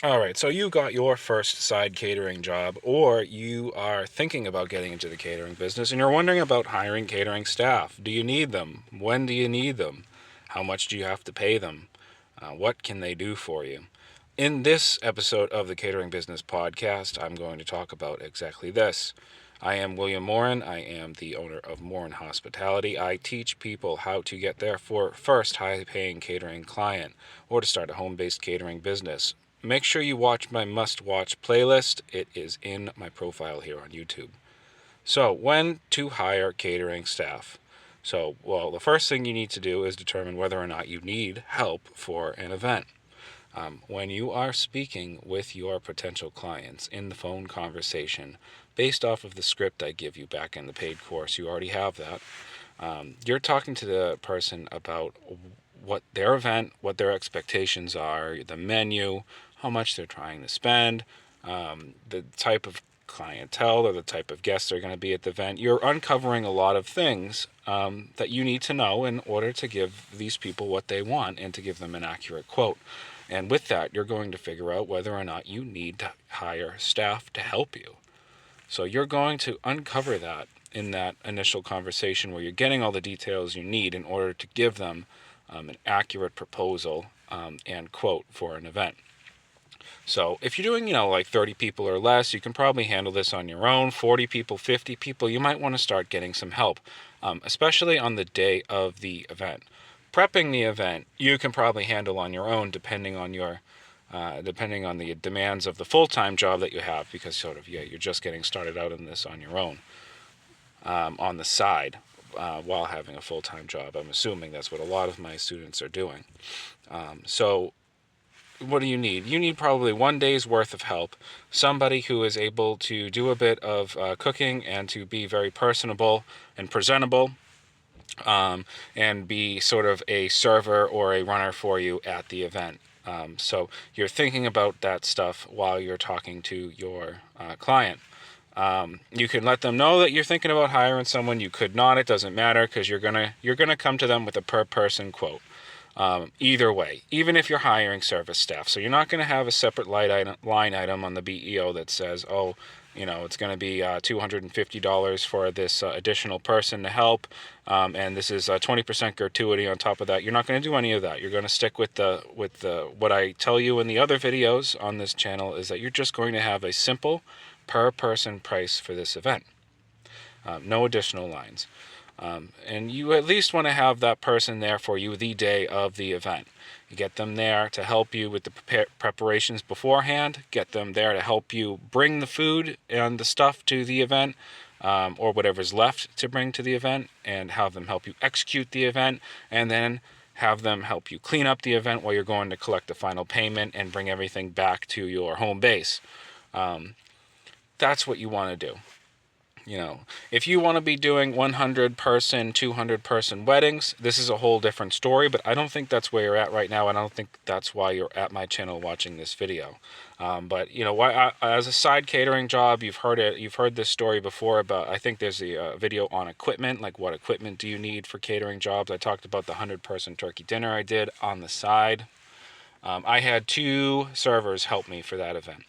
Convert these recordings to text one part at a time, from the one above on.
All right, so you got your first side catering job, or you are thinking about getting into the catering business, and you're wondering about hiring catering staff. Do you need them? When do you need them? How much do you have to pay them? What can they do for you? In this episode of the Catering Business Podcast, I'm going to talk about exactly this. I am William Morin. I am the owner of Morin Hospitality. I teach people how to get their first high-paying catering client or to start a home-based catering business. Make sure you watch my must-watch playlist. It is in my profile here on YouTube. So, when to hire catering staff? The first thing you need to do is determine whether or not you need help for an event. When you are speaking with your potential clients in the phone conversation, based off of the script I give you back in the paid course, you already have that. You're talking to the person about what their event, what their expectations are, the menu, how much they're trying to spend, the type of clientele or the type of guests they're going to be at the event. You're uncovering a lot of things that you need to know in order to give these people what they want and to give them an accurate quote. And with that, you're going to figure out whether or not you need to hire staff to help you. So you're going to uncover that in that initial conversation where you're getting all the details you need in order to give them an accurate proposal and quote for an event. So if you're doing, like 30 people or less, you can probably handle this on your own. 40 people, 50 people, you might want to start getting some help, especially on the day of the event. Prepping the event, you can probably handle on your own, depending on the demands of the full-time job that you have, because you're just getting started out in this on your own, on the side, while having a full-time job. I'm assuming that's what a lot of my students are doing. So what do you need? You need probably 1 day's worth of help. Somebody who is able to do a bit of cooking and to be very personable and presentable, and be sort of a server or a runner for you at the event. So you're thinking about that stuff while you're talking to your client. You can let them know that you're thinking about hiring someone. You could not. It doesn't matter, because you're gonna come to them with a per person quote. Either way, even if you're hiring service staff. So you're not going to have a separate line item on the BEO that says, oh, it's going to be $250 for this additional person to help, and this is 20% gratuity on top of that. You're not going to do any of that. You're going to stick with the what I tell you in the other videos on this channel, is that you're just going to have a simple per person price for this event. No additional lines. And you at least want to have that person there for you the day of the event. You get them there to help you with the preparations beforehand, get them there to help you bring the food and the stuff to the event, or whatever's left to bring to the event, and have them help you execute the event, and then have them help you clean up the event while you're going to collect the final payment and bring everything back to your home base. That's what you want to do. If you want to be doing 100 person, 200 person weddings, this is a whole different story, but I don't think that's where you're at right now. And I don't think that's why you're at my channel watching this video. But as a side catering job, you've heard this story before about, I think there's a video on equipment, like what equipment do you need for catering jobs. I talked about the 100 person turkey dinner I did on the side. I had 2 servers help me for that event.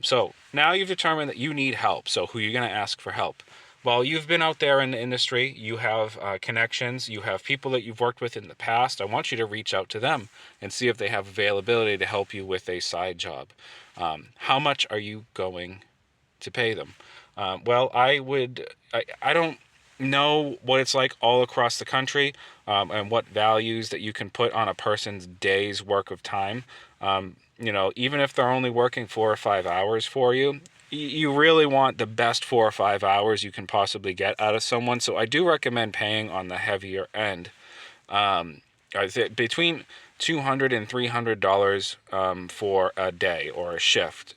So now you've determined that you need help. So who are you going to ask for help? Well, you've been out there in the industry. You have connections. You have people that you've worked with in the past. I want you to reach out to them and see if they have availability to help you with a side job. How much are you going to pay them? I don't know what it's like all across the country, and what values that you can put on a person's day's work of time. Even if they're only working 4 or 5 hours for you, you really want the best 4 or 5 hours you can possibly get out of someone. So I do recommend paying on the heavier end. I think between $200 and $300 for a day or a shift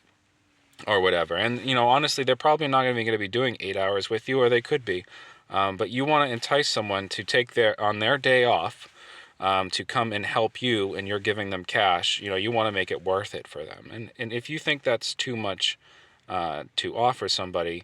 or whatever. And honestly, they're probably not even going to be doing 8 hours with you, or they could be. But you want to entice someone to take on their day off, to come and help you, and you're giving them cash. You want to make it worth it for them. And if you think that's too much to offer somebody,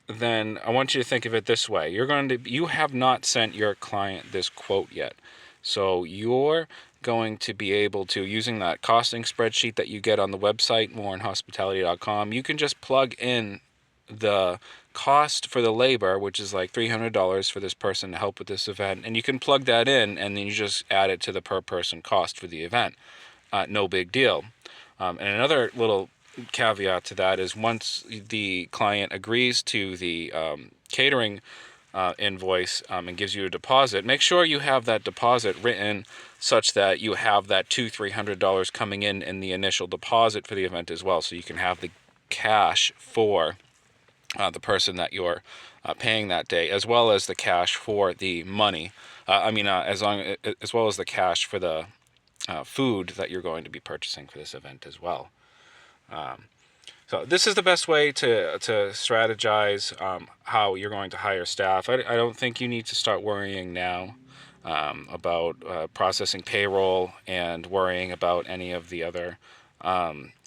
then I want you to think of it this way. You have not sent your client this quote yet. So you're going to be able to, using that costing spreadsheet that you get on the website, moreandhospitality.com, you can just plug in the cost for the labor, which is like $300 for this person to help with this event, and you can plug that in, and then you just add it to the per person cost for the event. No big deal. And another little caveat to that is, once the client agrees to the catering invoice and gives you a deposit, make sure you have that deposit written such that you have that $200-300 coming in the initial deposit for the event as well, so you can have the cash for the person that you're paying that day, as well as the cash for the money. As well as the cash for the food that you're going to be purchasing for this event as well. So this is the best way to strategize how you're going to hire staff. I don't think you need to start worrying now about processing payroll and worrying about any of the other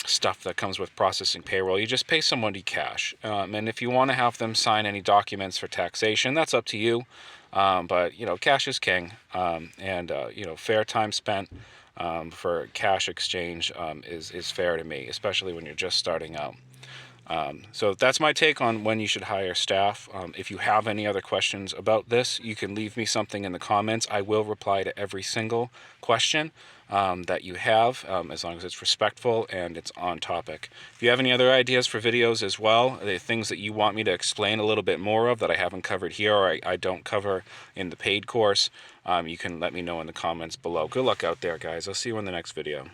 stuff that comes with processing payroll. You just pay somebody cash. And if you want to have them sign any documents for taxation, that's up to you. But, cash is king. Fair time spent for cash exchange is fair to me, especially when you're just starting out. So that's my take on when you should hire staff. If you have any other questions about this, you can leave me something in the comments. I will reply to every single question that you have, as long as it's respectful and it's on topic. If you have any other ideas for videos as well, the things that you want me to explain a little bit more of that I haven't covered here, or I don't cover in the paid course, you can let me know in the comments below. Good luck out there, guys. I'll see you in the next video.